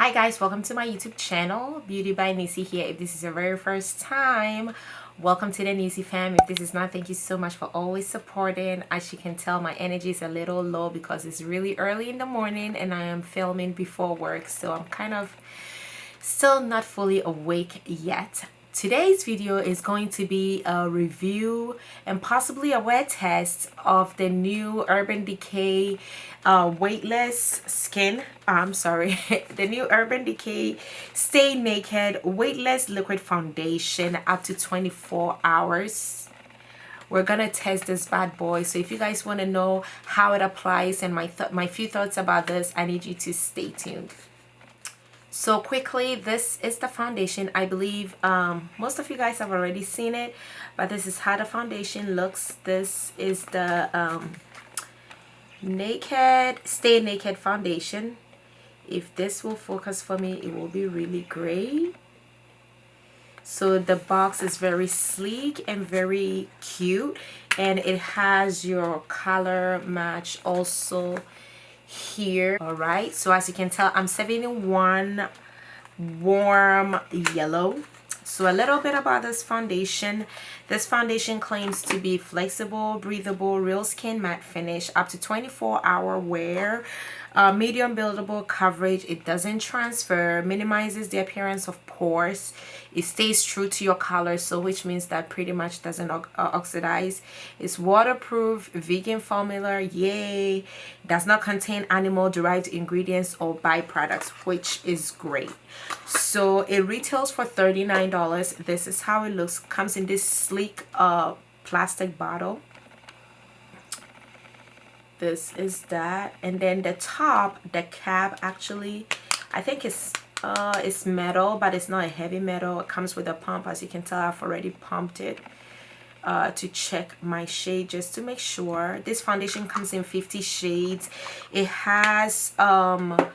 Hi guys, welcome to my YouTube channel, Beautybybniecy here. If this is your very first time, welcome to the Niecy fam. If this is not, thank you so much for always supporting. As you can tell, my energy is a little low because it's really early in the morning and I am filming before work, so I'm kind of still not fully awake yet. Today's video is going to be a review and possibly a wear test of the new Urbandecay weightless skin. I'm sorry, the new Urbandecay Stay Naked weightless liquid foundation up to 24 hours. We're gonna test this bad boy, so if you guys want to know how it applies and my few thoughts about this, I need you to stay tuned. So quickly, this is the foundation. I believe most of you guys have already seen it, but this is how the foundation looks. This is the Stay Naked foundation. If this will focus for me, it will be really great. So the box is very sleek and very cute, and it has your color match also here. All right, so as you can tell, I'm 71 warm yellow. So a little bit about this foundation. This foundation claims to be flexible, breathable, real skin matte finish, up to 24-hour wear, medium buildable coverage. It doesn't transfer, minimizes the appearance of pores. It stays true to your color, so which means that pretty much doesn't oxidize. It's waterproof, vegan formula, yay. Does not contain animal derived ingredients or byproducts, which is great. So it retails for $39. This is how it looks. Comes in this sleek plastic bottle. This is that, and then the top, the cap, actually I think it's metal, but it's not a heavy metal. It comes with a pump. As you can tell, I've already pumped it to check my shade just to make sure. This foundation comes in 50 shades. It has 9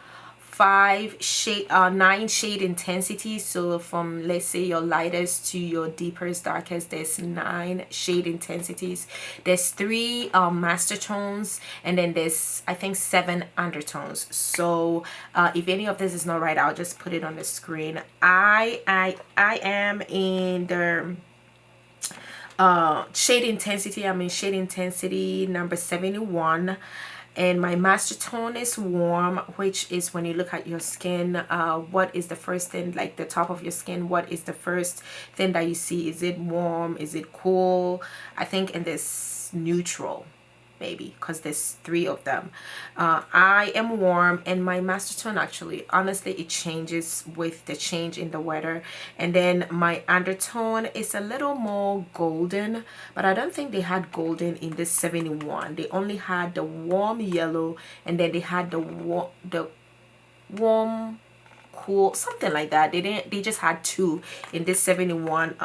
shade intensities. So from, let's say, your lightest to your deepest, darkest, there's 9 shade intensities. There's 3 master tones, and then there's, I think, 7 undertones. So if any of this is not right, I'll just put it on the screen. I am in the shade intensity. I'm in shade intensity number 71, and my master tone is warm, which is when you look at your skin, what is the first thing, like the top of your skin, what is the first thing that you see? Is it warm? Is it cool? I think in this neutral, maybe, because there's 3 of them. I am warm, and my master tone, actually, honestly, it changes with the change in the weather. And then my undertone is a little more golden, but I don't think they had golden in this 71. They only had the warm yellow, and then they had the warm cool, something like that. They just had 2 in this 71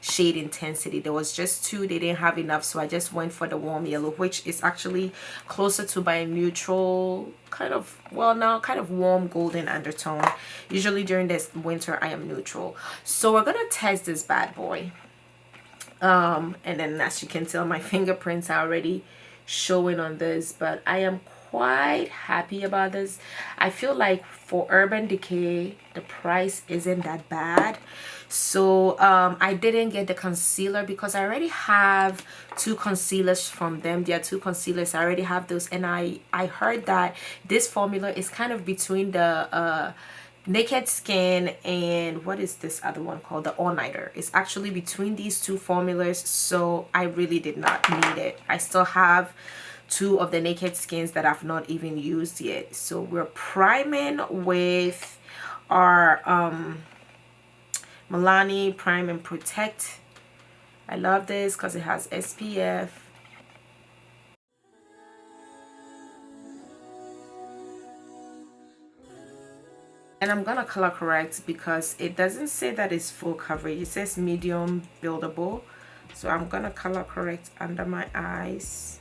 shade intensity. There was just 2. They didn't have enough, so I just went for the warm yellow, which is actually closer to my neutral, kind of, well, now kind of warm golden undertone. Usually during this winter I am neutral. So we're gonna test this bad boy, and then as you can tell, my fingerprints are already showing on this, but I am quite happy about this. I feel like for Urbandecay, the price isn't that bad. So I didn't get the concealer because I already have 2 concealers from them. There are 2 concealers. I already have those, and I heard that this formula is kind of between the Naked Skin and what is this other one called, the All Nighter. It's actually between these 2 formulas, so I really did not need it. I still have 2 of the Naked Skins that I've not even used yet. So we're priming with our Milani Prime and Protect. I love this because it has SPF. And I'm gonna color correct because it doesn't say that it's full coverage. It says medium buildable. So I'm gonna color correct under my eyes.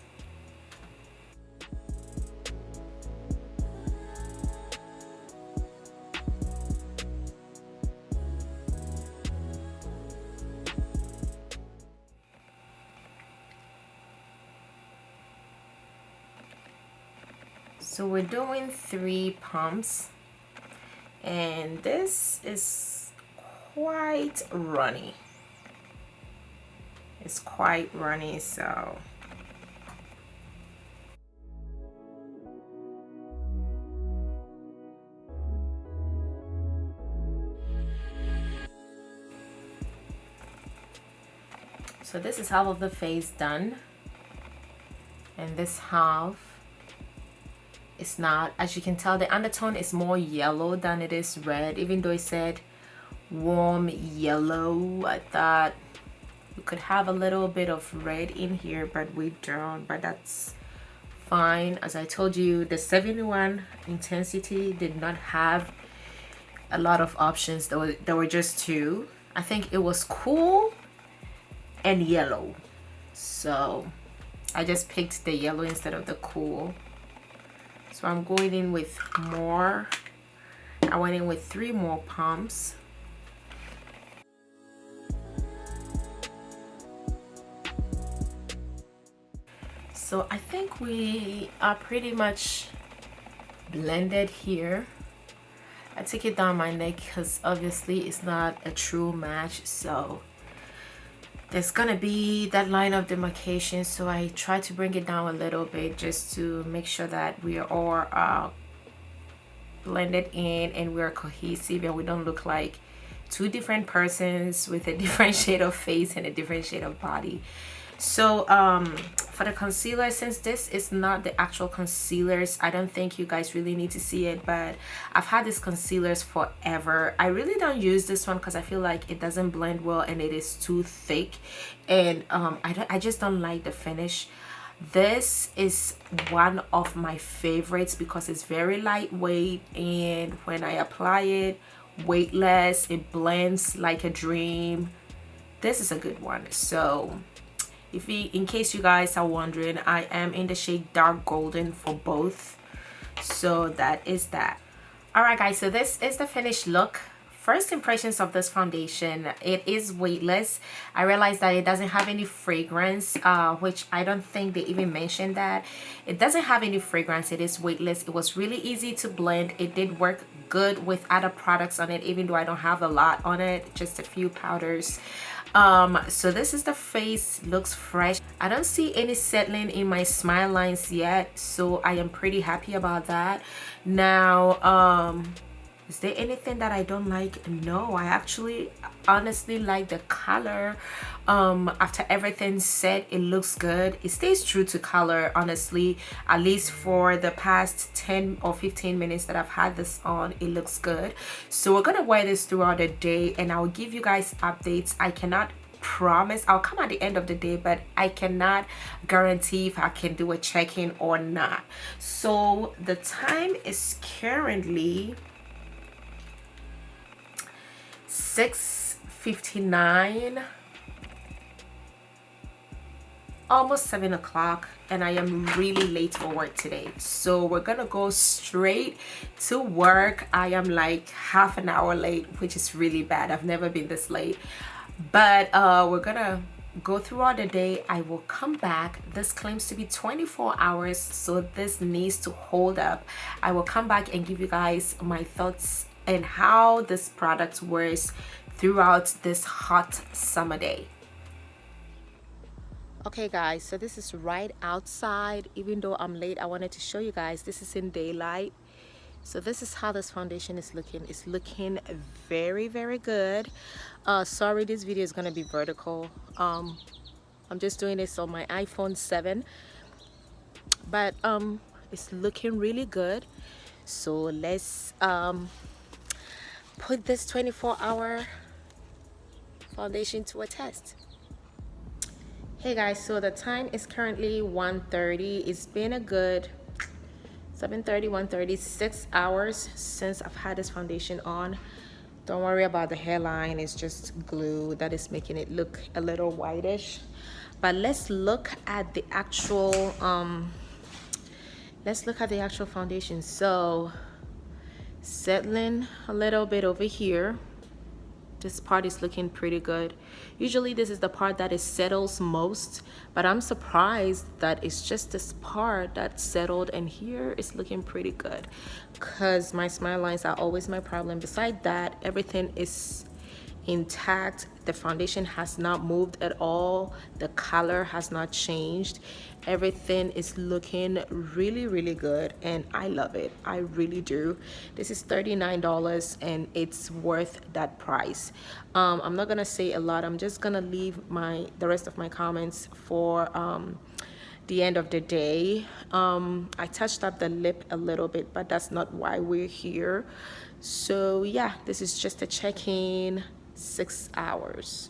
So we're doing 3 pumps. and this is quite runny. It's quite runny, so this is half of the face done, and this half is not. As you can tell, the undertone is more yellow than it is red. Even though it said warm yellow, I thought we could have a little bit of red in here, but we don't. But that's fine. As I told you, the 71 intensity did not have a lot of options. There were just two. I think it was cool and yellow, so I just picked the yellow instead of the cool. So I'm going in with more. I went in with 3 more pumps. So I think we are pretty much blended here. I took it down my neck because obviously it's not a true match, so there's gonna be that line of demarcation. So I try to bring it down a little bit just to make sure that we are all blended in and we're cohesive and we don't look like two different persons with a different shade of face and a different shade of body. So for the concealer, since this is not the actual concealers, I don't think you guys really need to see it, but I've had these concealers forever. I really don't use this one because I feel like it doesn't blend well and it is too thick, and I just don't like the finish. This is one of my favorites because it's very lightweight, and when I apply it, weightless, it blends like a dream. This is a good one. So in case you guys are wondering, I am in the shade dark golden for both, so that is that. All right guys, so this is the finished look. First impressions of this foundation, it is weightless. I realized that it doesn't have any fragrance, which I don't think they even mentioned that. It doesn't have any fragrance. It is weightless. It was really easy to blend. It did work good with other products on it, even though I don't have a lot on it, just a few powders. So this is the face. Looks fresh. I don't see any settling in my smile lines yet, so I am pretty happy about that. Now is there anything that I don't like? No, I actually honestly like the color. After everything's set, it looks good. It stays true to color, honestly. At least for the past 10 or 15 minutes that I've had this on, it looks good. So we're gonna wear this throughout the day and I'll give you guys updates. I cannot promise I'll come at the end of the day, but I cannot guarantee if I can do a check-in or not. So the time is currently 6:59, almost 7 o'clock, and I am really late for work today. So we're gonna go straight to work. I am like half an hour late, which is really bad. I've never been this late, but we're gonna go throughout the day. I will come back. This claims to be 24 hours, so this needs to hold up. I will come back and give you guys my thoughts and how this product wears throughout this hot summer day. Okay guys, so this is right outside. Even though I'm late, I wanted to show you guys this is in daylight. So this is how this foundation is looking. It's looking very, very good. Sorry, this video is gonna be vertical. I'm just doing this on my iPhone 7, but it's looking really good. So let's put this 24-hour foundation to a test. Hey guys, so the time is currently 1:30. It's been a good 7:30, 1:30, 6 hours since I've had this foundation on. Don't worry about the hairline, it's just glue that is making it look a little whitish. But let's look at the actual foundation. So settling a little bit over here, This part is looking pretty good. Usually this is the part that it settles most, but I'm surprised that it's just this part that settled, and here it's looking pretty good because my smile lines are always my problem. Beside that, everything is intact. The foundation has not moved at all. The color has not changed. Everything is looking really, really good, and I love it. I really do. This is $39 and it's worth that price. I'm not gonna say a lot. I'm just gonna leave the rest of my comments for the end of the day. I touched up the lip a little bit, but that's not why we're here. So yeah, this is just a check-in. 6 hours.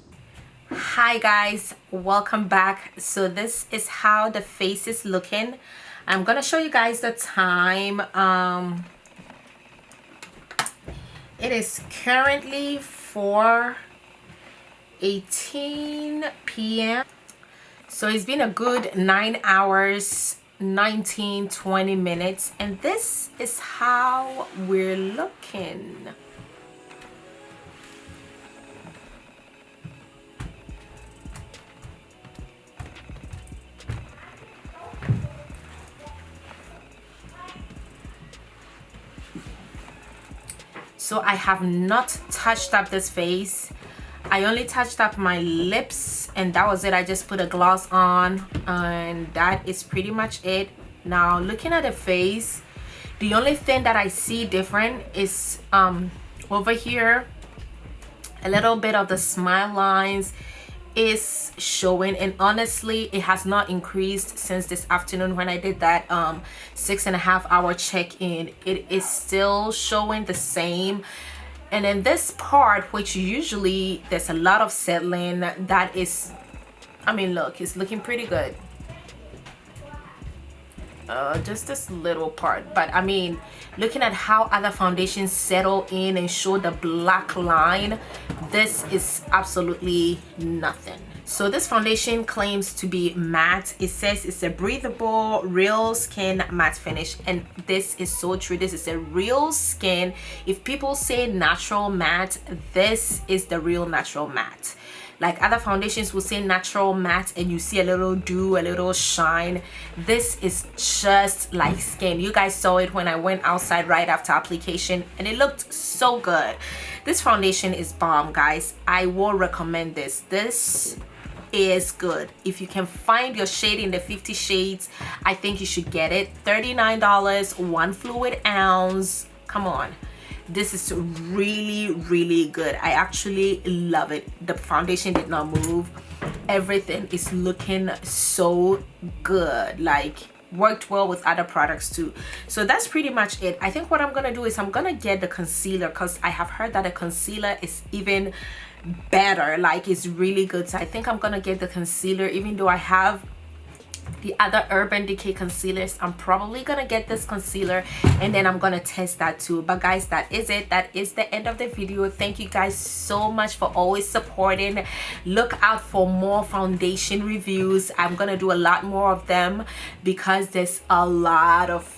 Hi guys, welcome back. So this is how the face is looking. I'm gonna show you guys the time. It is currently 4:18 p.m. so it's been a good 9 hours 19-20 minutes, and this is how we're looking. So I have not touched up this face. I only touched up my lips, and that was it. I just put a gloss on, and that is pretty much it. Now looking at the face, the only thing that I see different is over here, a little bit of the smile lines is showing, and honestly it has not increased since this afternoon when I did that 6.5 hour check-in. It is still showing the same. And then this part, which usually there's a lot of settling, that is, I mean, look, it's looking pretty good. Just this little part, but I mean, looking at how other foundations settle in and show the black line, this is absolutely nothing. So this foundation claims to be matte. It says it's a breathable real skin matte finish, and this is so true. This is a real skin. If people say natural matte, this is the real natural matte. Like other foundations will say natural matte and you see a little dew, a little shine. This is just like skin. You guys saw it when I went outside right after application, and it looked so good. This foundation is bomb, guys. I will recommend this. This is good. If you can find your shade in the 50 shades, I think you should get it. $39, 1 fluid ounce. Come on. This is really, really good. I actually love it. The foundation did not move. Everything is looking so good. Like, worked well with other products too. So that's pretty much it. I think what I'm gonna do is I'm gonna get the concealer, because I have heard that the concealer is even better. Like, it's really good. So I think I'm gonna get the concealer, even though I have the other Urbandecay concealers. I'm probably gonna get this concealer and then I'm gonna test that too. But guys, that is it. That is the end of the video. Thank you guys so much for always supporting. Look out for more foundation reviews. I'm gonna do a lot more of them because there's a lot of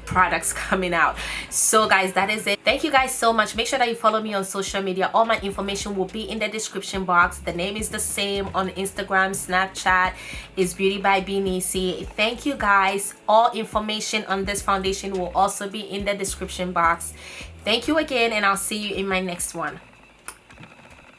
products coming out. So guys, that is it. Thank you guys so much. Make sure that you follow me on social media. All my information will be in the description box. The name is the same on Instagram, Snapchat is Beautybybniecy. Thank you guys. All information on this foundation will also be in the description box. Thank you again, and I'll see you in my next one.